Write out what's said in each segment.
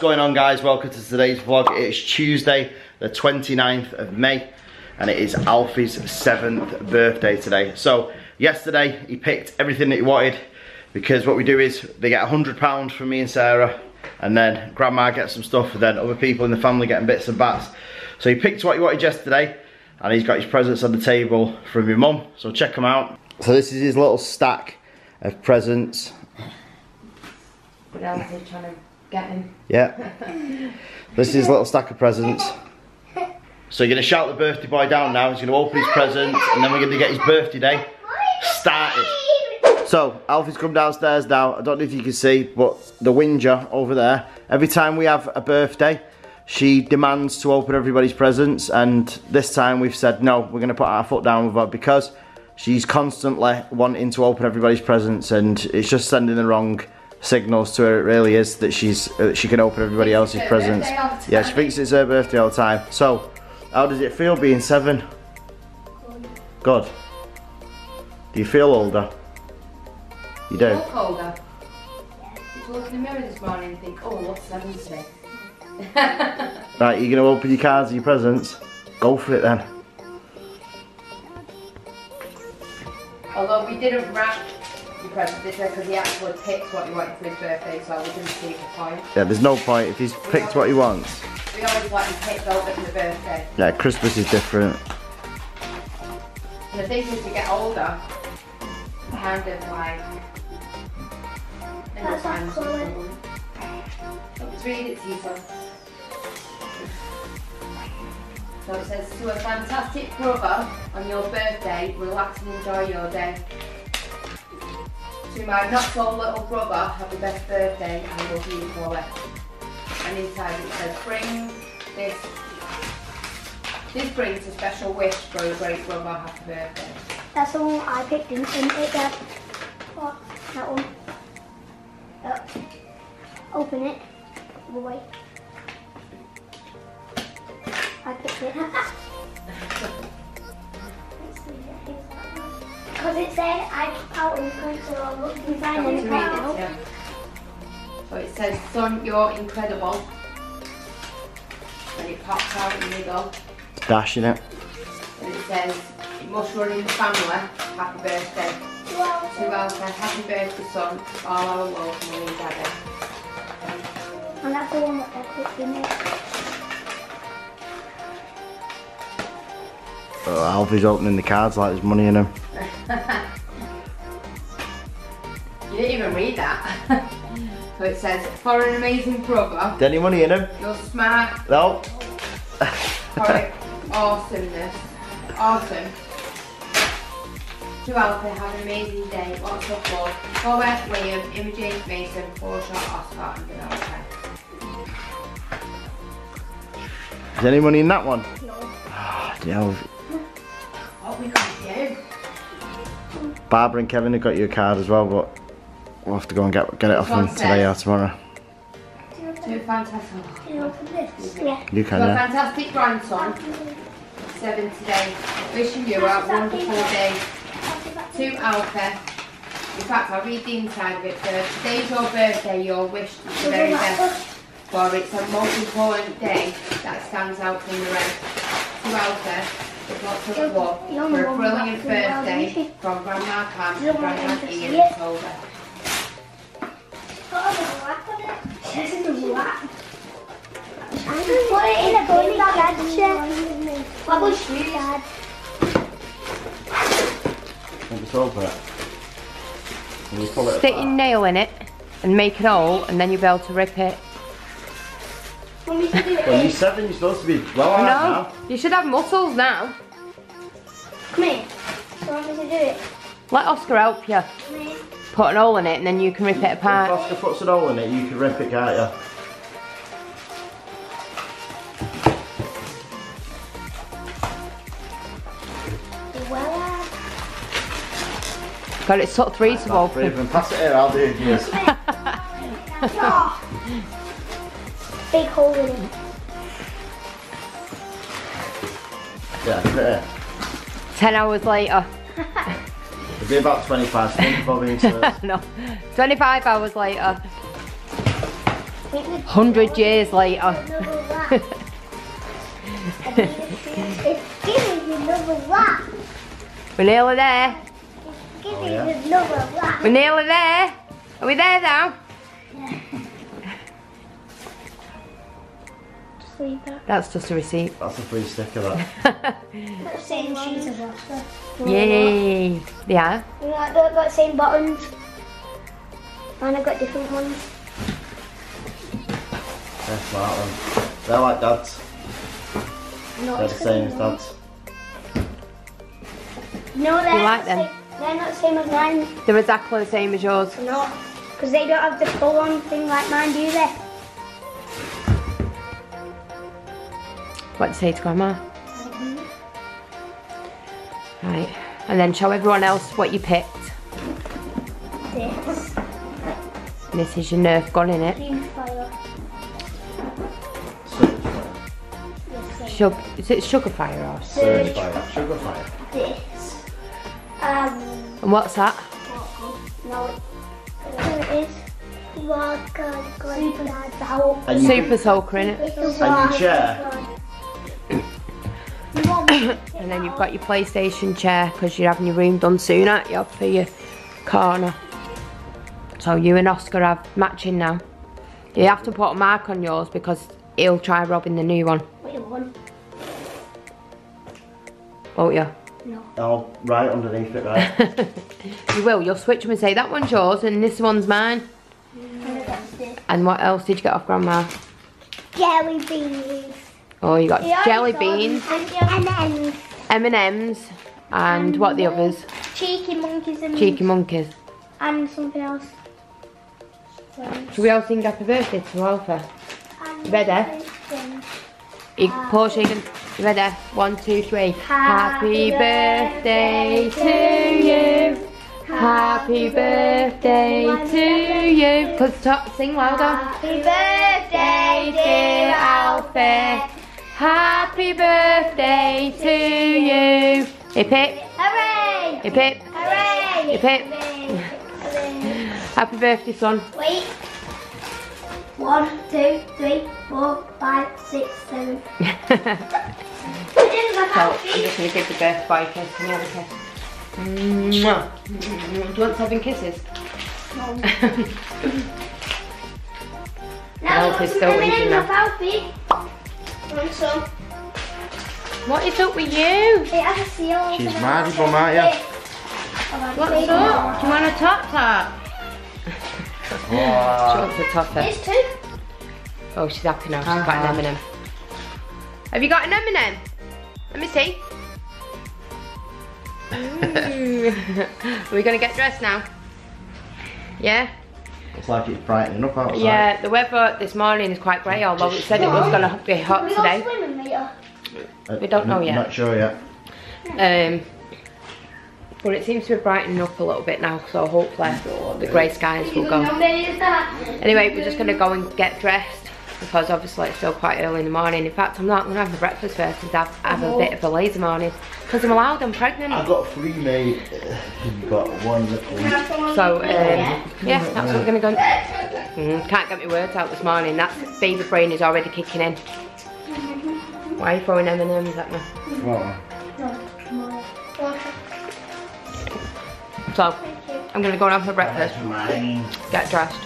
going on, guys? Welcome to today's vlog. It's Tuesday the 29th of May and it is Alfie's 7th birthday today. So yesterday he picked everything that he wanted, because what we do is they get £100 from me and Sarah, and then Grandma gets some stuff, and then other people in the family getting bits and bats. So he picked what he wanted yesterday and he's got his presents on the table from my mum, so check them out. So this is his little stack of presents. What else are you trying to get him? Yeah. This is his little stack of presents. So you're going to shout the birthday boy down now. He's going to open his presents and then we're going to get his birthday day started. So Alfie's come downstairs now. I don't know if you can see, but the whinger over there, every time we have a birthday, she demands to open everybody's presents, and this time we've said no, we're going to put our foot down with her, because she's constantly wanting to open everybody's presents and it's just sending the wrong signals to her. It really is, that she can open everybody else's presents. Yeah, she thinks it's her birthday all the time. So how does it feel being 7? Good. Do you feel older? You do? You look older. Did you look in the mirror this morning and think, oh, what's 7 today? Right, you're going to open your cards and your presents? Go for it then. Although we didn't wrap the present this way because he actually picked what he wanted for his birthday, so we didn't see the point. Yeah, there's no point if he's picked what he wants. We always let him pick those for the birthday. Yeah, Christmas is different. And the thing is, as you get older, kind of like... That's not cool. Let's read it to you, son. So it says, to a fantastic brother on your birthday, relax and enjoy your day. To my not so little brother, have the best birthday and I love you for it. And inside it says, this brings a special wish for a great brother, happy birthday. That's the one I picked, isn't it, Dad? What? That one. Open it. Wait. I picked it. Because it said I took out in front, so I looked inside and it got out. Yeah. So it says, son, you're incredible. And it pops out in the middle. Dashing it. And it says, it must run in the family, happy birthday. To Alfie, happy birthday, son, all our love, mummy and daddy. And that's the one that I picked in it. Oh, Alfie's opening the cards like there's money in them. You didn't even read that. So it says, for an amazing brother. Is any money in them? You're smart. No. For awesomeness. Awesome. To Alfie, have an amazing day. Lots of love. Chloe, William, Imogen, Mason, Portia, Oscar, and Vanessa. Is any money in that one? No. Oh, dear. What we gonna do? Barbara and Kevin have got you a card as well, but we'll have to go and get it off them today or tomorrow. To fantastic. Can you open this? Yeah. You can, To a yeah. fantastic grandson, 7 today. Wishing you a wonderful day. To Alfie. In fact, I'll read the inside of it first. Today's your birthday, your wish is the very best. For it's a most important day that stands out from the rest. To Alfie, with lots of love, for a brilliant birthday from Grandma Pam and Grandma Ian and Toba. This is what? Put it in a bunny, Dad. What was she, Dad? Just open it. And you pull it Stick your nail in it and make an hole, and then you'll be able to rip it. Mummy should do it. Well, you're 7, you're supposed to be well out now. You should have muscles now. Come here. So I'm going to do it. Let Oscar help you. Come here. Put an hole in it and then you can rip it If apart. Oscar puts an hole in it, you can rip it, can't you? Well, God, it's sort of 3 to open. Even pass it here, I'll do it. Yes. big hole in it. Yeah, put it here. 10 hours later. It'll be about 25 seconds before we need to. No, 25 hours later. 100 years later. It's giving another lap. We're nearly there. It's giving another lap. We're nearly there. Are we there now? Just leave that. That's just a receipt. That's a free sticker, that. That's same shoes as us. Yay. Yeah. Yeah, they've got the same buttons. And I've got different ones. They're smart ones. They're like Dad's. No, They're the same as Dad's. No, they're You like not them? They're not the same as mine. They're exactly the same as yours. They're not. Because they don't have the full-on thing like mine, do they? What to say to Grandma? Right. And then show everyone else what you picked. This. This is your Nerf gun in it. Green fire. Is it sugar fire or? Surge fire. Sugar fire. This. And what's that? No, it is. And you Super soaker in it. And your chair. And then you've got your PlayStation chair because you're having your room done soon, aren't you? For your corner. So you and Oscar have matching now. You have to put a mark on yours because he'll try robbing the new one. Wait, one. Won't you? No. Oh, right underneath it, right? You will. You'll switch them and say that one's yours and this one's mine. And what else did you get off Grandma? Jelly beans. Oh, you got jelly beans, M&M's. M&M's, and what are the others? Cheeky monkeys and Cheeky monkeys. and something else. Should we all sing happy birthday to Alfie? You ready? Portia, you ready? 1, 2, 3. Happy birthday to you. Happy birthday to you. Sing louder. Happy birthday, dear Alfie. Happy birthday to you. Hip hip. Hooray! Hip hip. Hooray! Hip hip. Hooray! Happy birthday, son. Wait. 1, 2, 3, 4, 5, 6, 7. So, I'm just going to give the birthday boy a kiss. Can you have a kiss? Mwah. Do you want 7 kisses? Now, Alfie's still eating now. Alfie. Want some? What is up with you? It has a seal on She's it. married, bum, aren't you? What's up? Do you want a top? She wants a topper. There's 2. Oh, she's happy now. She's got an M&M. Have you got an M&M? Let me see. Are we going to get dressed now? Yeah? Looks like it's brightening up outside. Yeah, the weather this morning is quite grey, although it said it was going to be hot today. We don't know yet. Not sure yet. But it seems to be brightening up a little bit now, so hopefully the grey skies will go. Anyway, we're just going to go and get dressed because obviously it's still quite early in the morning. In fact, I'm not going to have the breakfast first and have a bit of a lazy morning because I'm allowed, I'm pregnant. I've got 3 made. You've got 1 little. So, yeah, that's what we're going to go. Can't get my words out this morning. That baby brain is already kicking in. Why are you throwing M&M's at me? What? So, I'm going to go and have my breakfast, get dressed,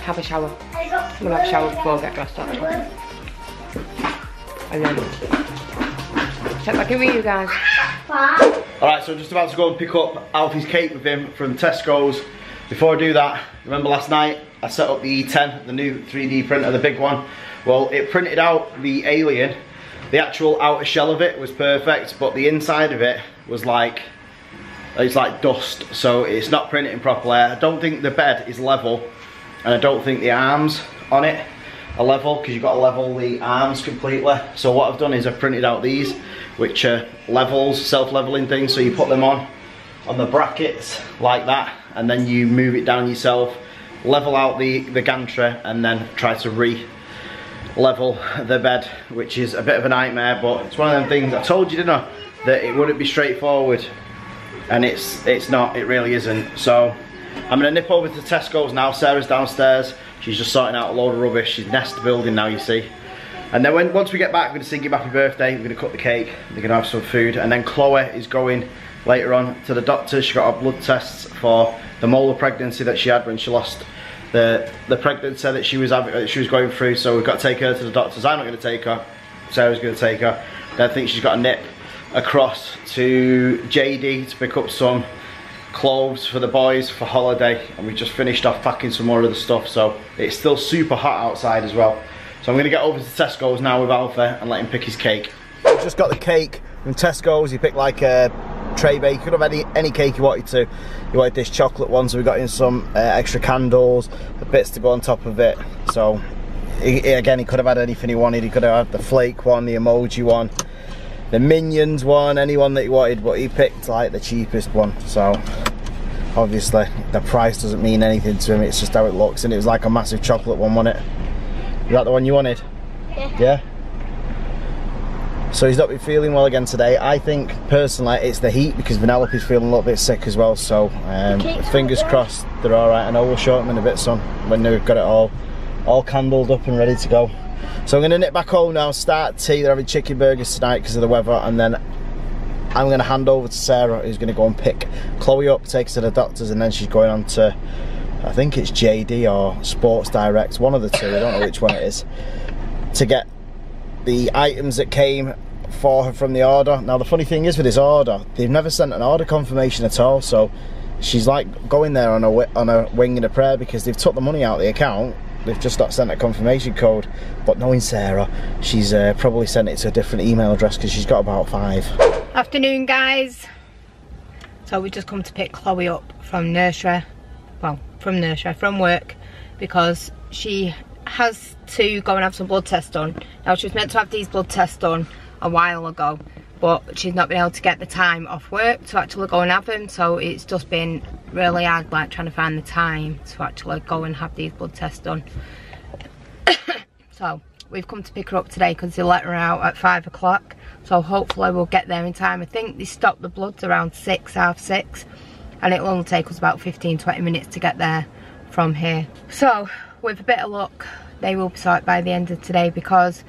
have a shower. I'm going to have a shower before I get dressed up. And then check back in with you guys. Alright, so I'm just about to go and pick up Alfie's cake with him from Tesco's. Before I do that, remember last night I set up the E10, the new 3D printer, the big one. Well, it printed out the alien. The actual outer shell of it was perfect, but the inside of it was like, it's like dust, so it's not printing properly. I don't think the bed is level, and I don't think the arms on it are level, because you've got to level the arms completely. So what I've done is I've printed out these, which are levels, self-leveling things, so you put them on the brackets like that, and then you move it down yourself, level out the gantry, and then try to level the bed, which is a bit of a nightmare, but it's one of them things. I told you, didn't I, that it wouldn't be straightforward, and it's not, it really isn't. So I'm gonna nip over to Tesco's now. Sarah's downstairs. She's just sorting out a load of rubbish. She's nest building now, you see. And then once we get back, we're gonna sing him happy birthday. We're gonna cut the cake. We're gonna have some food. And then Chloe is going later on to the doctor. She got her blood tests for the molar pregnancy that she had when she lost the pregnancy that she was going through. So we've got to take her to the doctors. I'm not gonna take her. Sarah's gonna take her. Then I think she's got a nip across to JD to pick up some clothes for the boys for holiday, and we just finished off packing some more of the stuff, so it's still super hot outside as well. So I'm going to get over to Tesco's now with Alfie and let him pick his cake. We've just got the cake from Tesco's. He picked like a tray bake. He could have any cake he wanted to. He wanted this chocolate one, so we got in some extra candles, the bits to go on top of it. So again, he could have had anything he wanted. He could have had the flake one, the emoji one, the Minions one, anyone that he wanted, but he picked like the cheapest one. So obviously the price doesn't mean anything to him, it's just how it looks. And it was like a massive chocolate one, wasn't it? Is that the one you wanted? Yeah? So he's not been feeling well again today. I think personally it's the heat, because Vanellope's feeling a little bit sick as well. So fingers crossed they're alright. I know we'll show them in a bit, son, when we've got it all candled up and ready to go. So I'm going to nip back home now, start tea. They're having chicken burgers tonight because of the weather, and then I'm going to hand over to Sarah, who's going to go and pick Chloe up, take her to the doctors, and then she's going on to, I think it's JD or Sports Direct, one of the two, I don't know which one it is, to get the items that came for her from the order. Now the funny thing is with this order, they've never sent an order confirmation at all, so she's like going there on a wing and a prayer, because they've took the money out of the account. They've just not sent a confirmation code. But knowing Sarah, she's probably sent it to a different email address, because she's got about 5. Afternoon, guys. So we just come to pick Chloe up from nursery. Well, from work, because she has to go and have some blood tests done. Now, she was meant to have these blood tests done a while ago, but she's not been able to get the time off work to actually go and have them. So it's just been really hard, like trying to find the time to actually go and have these blood tests done. So we've come to pick her up today because they let her out at 5 o'clock. So hopefully we'll get there in time. I think they stop the bloods around 6, half 6, and it'll only take us about 15-20 minutes to get there from here. So with a bit of luck, they will be sorted by the end of today, because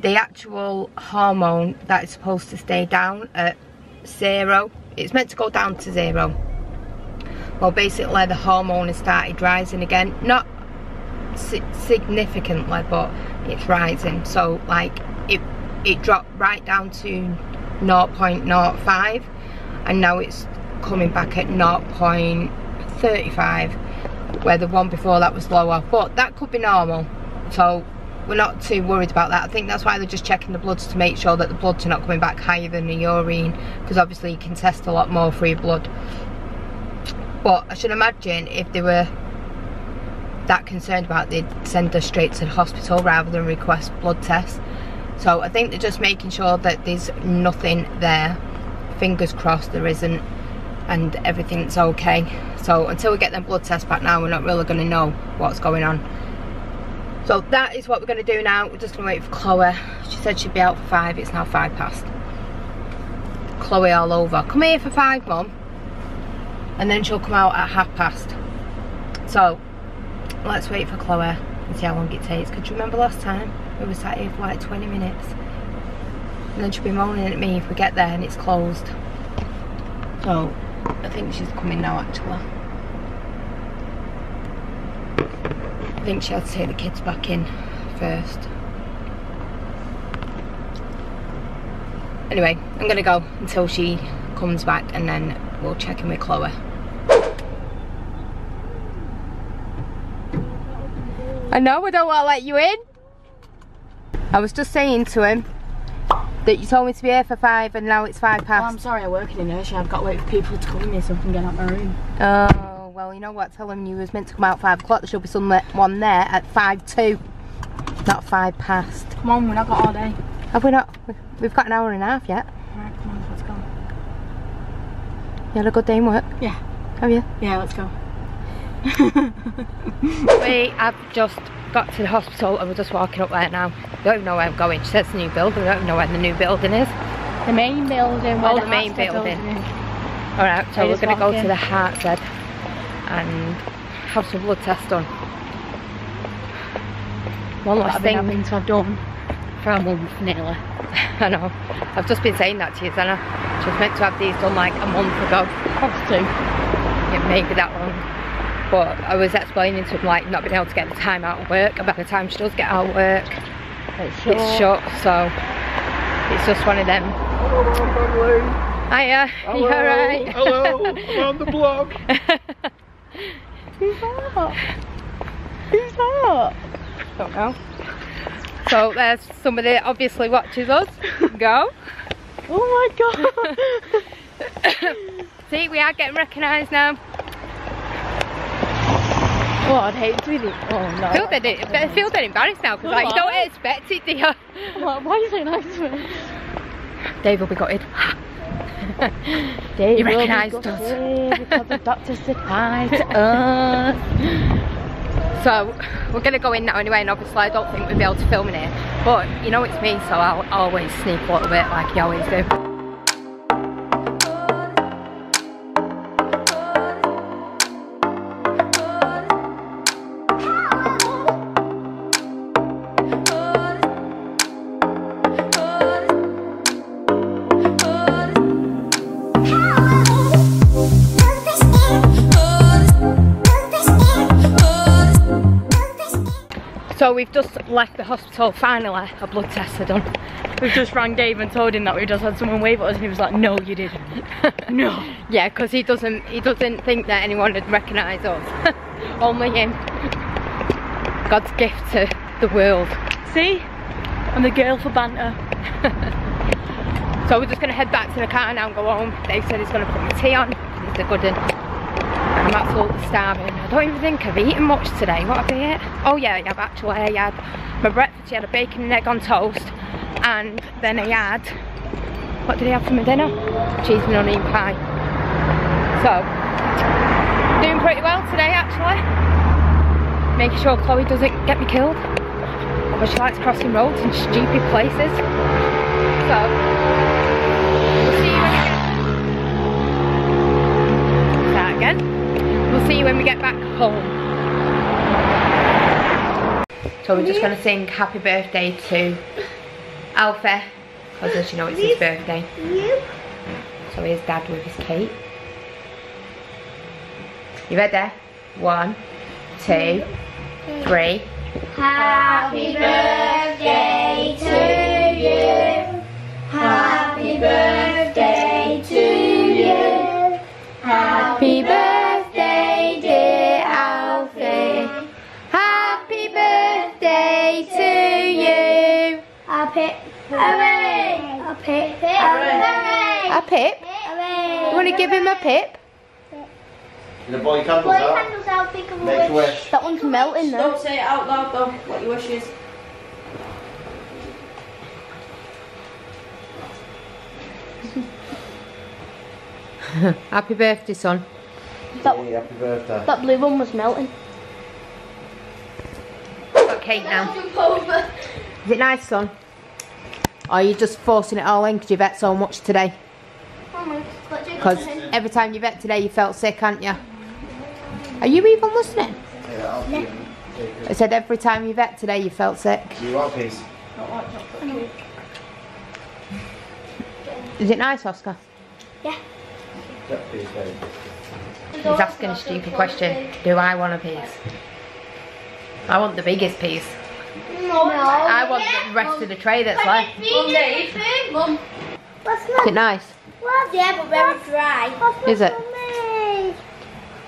the actual hormone that is supposed to stay down at 0, it's meant to go down to 0. Well, basically the hormone has started rising again, not significantly, but it's rising. So like it dropped right down to 0.05, and now it's coming back at 0.35, where the one before that was lower, but that could be normal, so we're not too worried about that. I think that's why they're just checking the bloods to make sure that the bloods are not coming back higher than the urine, because obviously you can test a lot more for your blood. But I should imagine if they were that concerned about it, they'd send her straight to the hospital rather than request blood tests. So I think they're just making sure that there's nothing there. Fingers crossed there isn't, and everything's okay. So until we get them blood tests back now, we're not really going to know what's going on. So that is what we're going to do now. We're just going to wait for Chloe. She said she'd be out for 5. It's now 5 past. Chloe all over. Come here for 5, Mum. And then she'll come out at 30:30. So let's wait for Chloe and see how long it takes. Because you remember last time we were sat here for like 20 minutes. And then she'll be moaning at me if we get there and it's closed. So I think she's coming now, actually. I think she had to take the kids back in first. Anyway, I'm gonna go until she comes back, and then we'll check in with Chloe. I know I don't want to let you in. I was just saying to him that you told me to be here for 5 and now it's 5 past. Oh, I'm sorry, I work in a nursery. I've got to wait for people to come in so I can get out my room. Oh, well, you know what? Tell him you was meant to come out 5 o'clock. There should be someone there at 5:02, not 5 past. Come on, we've not got all day. Have we not? We've got an hour and a half yet. Alright, come on, let's go. You had a good day in work? Yeah. Have you? Yeah, let's go. We have just got to the hospital and we're just walking up there now. We don't even know where I'm going. She says the new building. We don't even know where the new building is. The main building. Oh, the main building. Alright, so we're going to go to the Heart's Head and have some blood tests done. One last thing. I've been having to have done for a month nearly. I know. I've just been saying that to you, Zana. She was meant to have these done like a month ago. Perhaps 2. It may be that long. But I was explaining to him like not being able to get the time out of work, and by the time she does get out of work, it's shut, so it's just one of them. Hello, Hiya, you alright? Hello, I'm on the blog. Who's that? Who's that? Don't know. So there's somebody that obviously watches us. Go. Oh my god. See, we are getting recognised now. Oh, I'd hate to be the... Oh no. I feel dead embarrassed now because like, you don't expect it, do you? I'm like, why are you so nice to me? Dave will be gutted. Dave He will be recognised us. gutted because the doctor said hi to us. So we're going to go in now anyway, and obviously I don't think we'll be able to film in here. But you know it's me, so I'll always sneak a little bit like you always do. So we've just left the hospital, finally, a blood test are done. We've just rang Dave and told him that we just had someone wave at us and he was like, no you didn't. No. Yeah, because he doesn't think that anyone would recognise us. Only him. God's gift to the world. See? I'm the girl for banter. So we're just going to head back to the car now and go home. Dave said he's going to put my tea on. It's a good one. I'm absolutely starving. I don't even think I've eaten much today. What have I ate? Oh yeah, I have actually. I had my breakfast. I had a bacon and egg on toast, and then I had, what did I have for my dinner? Cheese and onion pie. So, doing pretty well today actually. Making sure Chloe doesn't get me killed. But she likes crossing roads in stupid places. So, we'll see you when we get... Start again. We'll see you when we get back home. So we're just going to sing happy birthday to Alfie, because as you know it's his birthday. So here's Dad with his cake. You ready? 1, 2, 3. Happy birthday to you. Happy birthday to you. Happy birthday, dear Alfie. Happy birthday to you. A pip, hooray! A pip, hooray! A pip? Hooray! You want to give him a pip? The boy candles Boy out. candles out, think of a Next wish. wish. That one's melting though. Don't say it out loud though, what your wish is. Happy birthday, son. Hey, happy birthday. That blue one was melting. Got cake now. Is it nice, son? Or are you just forcing it all in because you've ate so much today? Because every time you've ate today you felt sick, haven't you? Are you even listening? I said every time you've ate today you felt sick. Do you want a piece? Is it nice, Oscar? Yeah. That piece, babe. He's asking a stupid question. Do I want a piece? I want the biggest piece. No. I want the rest of the tray that's left. Mum. Is it nice? Yeah, but very dry. Is it?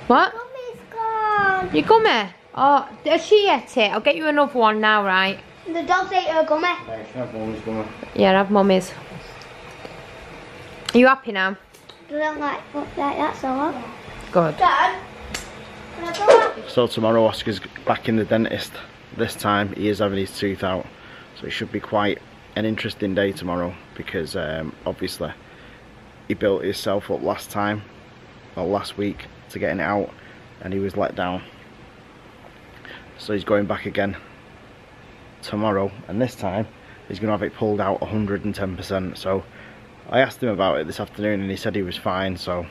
What? Mummy's gone. You gummy? Oh, has she ate it? I'll get you another one now, right? The dog's ate her gummy. Thanks, have mummy's gonna. Yeah, have mummy's. Are you happy now? I don't like that so much. Good. Dad, can I go out? So tomorrow Oscar's back in the dentist. This time he is having his tooth out. So it should be quite an interesting day tomorrow because obviously he built himself up last time, or last week, to getting it out, and he was let down. So he's going back again tomorrow, and this time he's going to have it pulled out 110%. So I asked him about it this afternoon and he said he was fine, so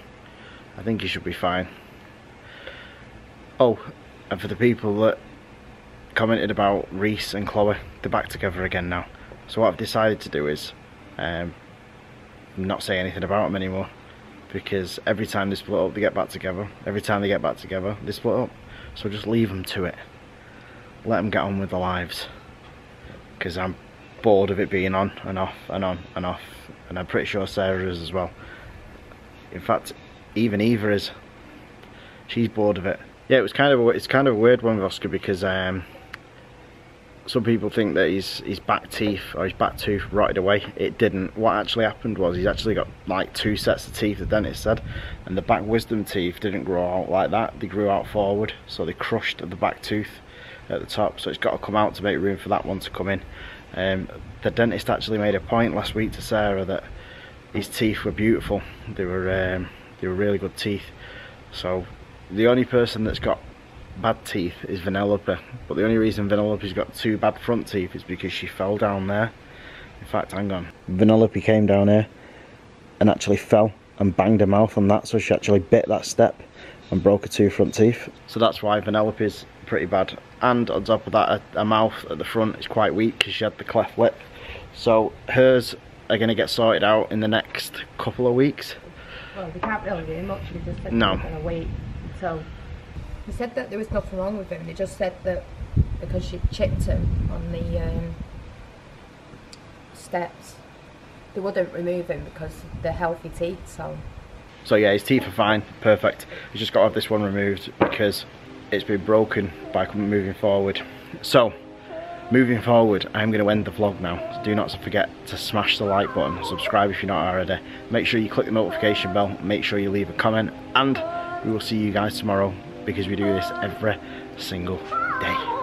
I think he should be fine. Oh, and for the people that commented about Reese and Chloe, they're back together again now. So what I've decided to do is not say anything about them anymore, because every time they split up they get back together, every time they get back together they split up. So just leave them to it, let them get on with their lives, because I'm bored of it being on and off and on and off, and I'm pretty sure Sarah is as well. In fact, even Eva is. She's bored of it. Yeah, it's kind of a weird one with Oscar, because some people think that his back teeth or his back tooth rotted away. It didn't. What actually happened was he's actually got like 2 sets of teeth, the dentist said, and the back wisdom teeth didn't grow out like that. They grew out forward, so they crushed the back tooth at the top, so it's got to come out to make room for that one to come in. The dentist actually made a point last week to Sarah that his teeth were beautiful. They were really good teeth. So the only person that's got bad teeth is Vanellope, but the only reason Vanellope's got 2 bad front teeth is because she fell down there. In fact, hang on, Vanellope came down here and actually fell and banged her mouth on that, so she actually bit that step and broke her 2 front teeth. So that's why Vanellope's pretty bad, and on top of that her mouth at the front is quite weak because she had the cleft lip. So hers are going to get sorted out in the next couple of weeks. Well, we can't really do much, we just said no. we're going to wait until... He said that there was nothing wrong with him. They just said that because she chipped him on the steps, they wouldn't remove him because they're healthy teeth. So yeah, his teeth are fine, perfect. He's just got to have this one removed because it's been broken by moving forward. So moving forward, I'm going to end the vlog now. So do not forget to smash the like button, subscribe if you're not already. Make sure you click the notification bell. Make sure you leave a comment, and we will see you guys tomorrow, because we do this every single day.